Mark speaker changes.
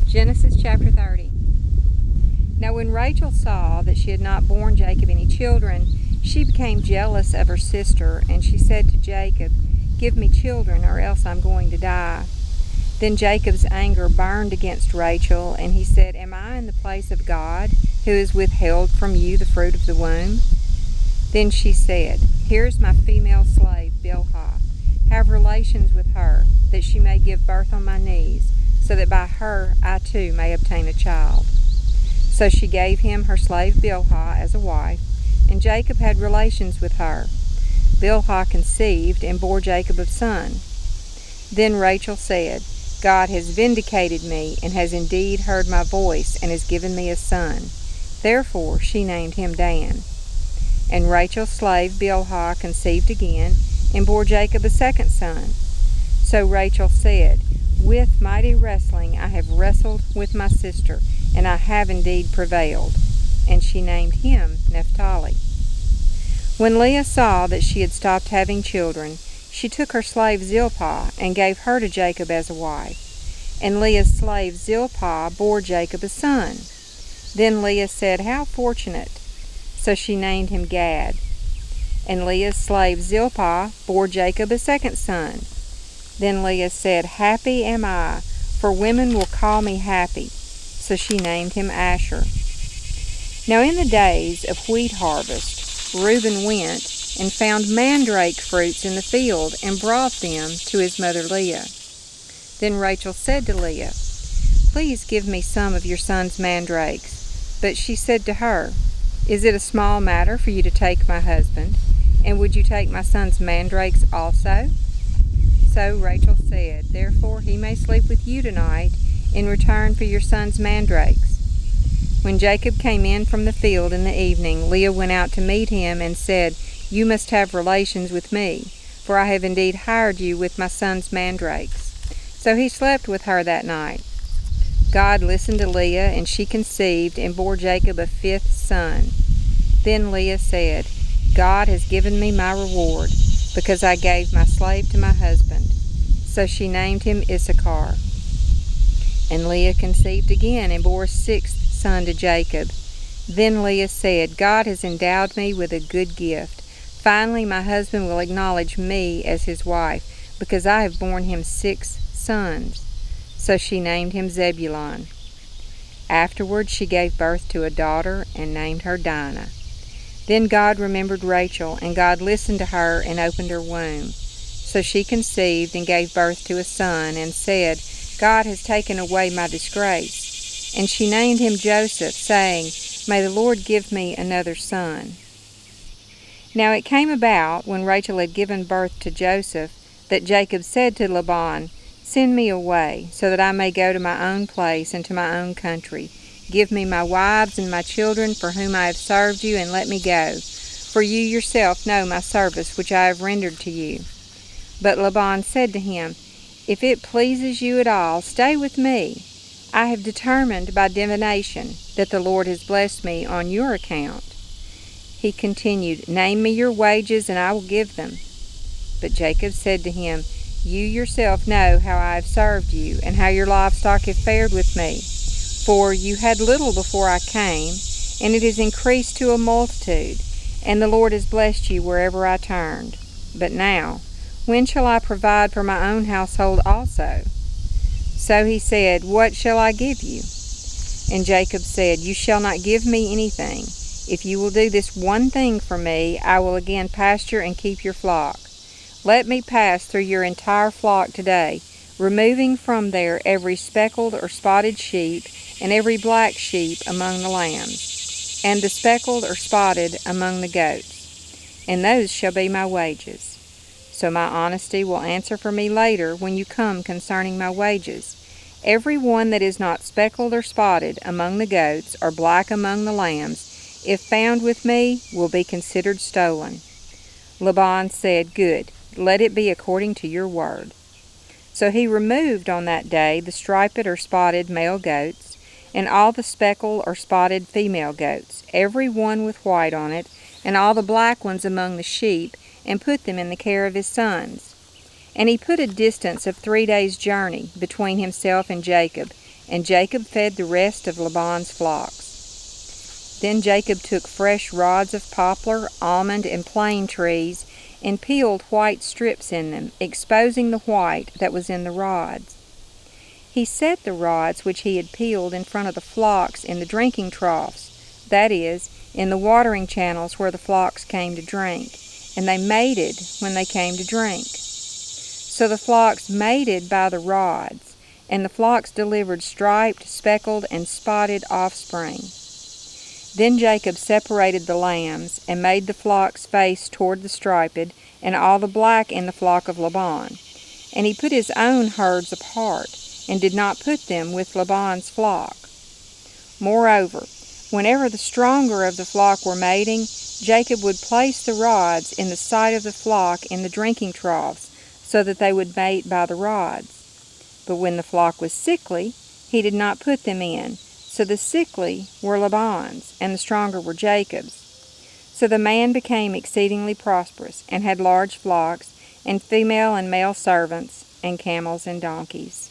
Speaker 1: Genesis chapter 30. Now when Rachel saw that she had not borne Jacob any children, she became jealous of her sister, and she said to Jacob, "Give me children, or else I'm going to die." Then Jacob's anger burned against Rachel, and he said, "Am I in the place of God, who has withheld from you the fruit of the womb?" Then she said, "Here is my female slave, Bilhah. Have relations with her, that she may give birth on my knees, so that by her I too may obtain a child." So she gave him her slave Bilhah as a wife, and Jacob had relations with her. Bilhah conceived and bore Jacob a son. Then Rachel said, "God has vindicated me, and has indeed heard my voice, and has given me a son." Therefore she named him Dan. And Rachel's slave Bilhah conceived again, and bore Jacob a second son. So Rachel said, "With mighty wrestling I have wrestled with my sister, and I have indeed prevailed." And she named him Naphtali. When Leah saw that she had stopped having children, she took her slave Zilpah, and gave her to Jacob as a wife. And Leah's slave Zilpah bore Jacob a son. Then Leah said, "How fortunate!" So she named him Gad. And Leah's slave Zilpah bore Jacob a second son. Then Leah said, "Happy am I, for women will call me happy." So she named him Asher. Now in the days of wheat harvest, Reuben went and found mandrake fruits in the field, and brought them to his mother Leah. Then Rachel said to Leah, "Please give me some of your son's mandrakes." But she said to her, "Is it a small matter for you to take my husband? And would you take my son's mandrakes also?" So Rachel said, "Therefore he may sleep with you tonight, in return for your son's mandrakes." When Jacob came in from the field in the evening, Leah went out to meet him, and said, "You must have relations with me, for I have indeed hired you with my son's mandrakes." So he slept with her that night. God listened to Leah, and she conceived, and bore Jacob a fifth son. Then Leah said, "God has given me my reward, because I gave my slave to my husband." So she named him Issachar. And Leah conceived again, and bore a sixth son to Jacob. Then Leah said, "God has endowed me with a good gift. Finally my husband will acknowledge me as his wife, because I have borne him 6 sons. So she named him Zebulun. Afterward she gave birth to a daughter, and named her Dinah. Then God remembered Rachel, and God listened to her, and opened her womb. So she conceived, and gave birth to a son, and said, "God has taken away my disgrace." And she named him Joseph, saying, "May the Lord give me another son." Now it came about, when Rachel had given birth to Joseph, that Jacob said to Laban, "Send me away, so that I may go to my own place and to my own country. Give me my wives and my children, for whom I have served you, and let me go. For you yourself know my service which I have rendered to you." But Laban said to him, "If it pleases you at all, stay with me. I have determined by divination that the Lord has blessed me on your account." He continued, "Name me your wages, and I will give them." But Jacob said to him, "You yourself know how I have served you, and how your livestock have fared with me. For you had little before I came, and it has increased to a multitude, and the Lord has blessed you wherever I turned. But now, when shall I provide for my own household also?" So he said, "What shall I give you?" And Jacob said, "You shall not give me anything. If you will do this one thing for me, I will again pasture and keep your flock. Let me pass through your entire flock today, removing from there every speckled or spotted sheep, and every black sheep among the lambs, and the speckled or spotted among the goats. And those shall be my wages. So my honesty will answer for me later when you come concerning my wages. Every one that is not speckled or spotted among the goats, or black among the lambs, if found with me, will be considered stolen." Laban said, "Good, let it be according to your word." So he removed on that day the striped or spotted male goats, and all the speckled or spotted female goats, every one with white on it, and all the black ones among the sheep, and put them in the care of his sons. And he put a distance of 3 days' journey between himself and Jacob, and Jacob fed the rest of Laban's flocks. Then Jacob took fresh rods of poplar, almond, and plane trees, and peeled white strips in them, exposing the white that was in the rods. He set the rods which he had peeled in front of the flocks in the drinking troughs, that is, in the watering channels where the flocks came to drink, and they mated when they came to drink. So the flocks mated by the rods, and the flocks delivered striped, speckled, and spotted offspring. Then Jacob separated the lambs, and made the flocks face toward the striped, and all the black in the flock of Laban. And he put his own herds apart, and did not put them with Laban's flock. Moreover, whenever the stronger of the flock were mating, Jacob would place the rods in the sight of the flock in the drinking troughs, so that they would mate by the rods. But when the flock was sickly, he did not put them in. So the sickly were Laban's, and the stronger were Jacob's. So the man became exceedingly prosperous, and had large flocks, and female and male servants, and camels and donkeys.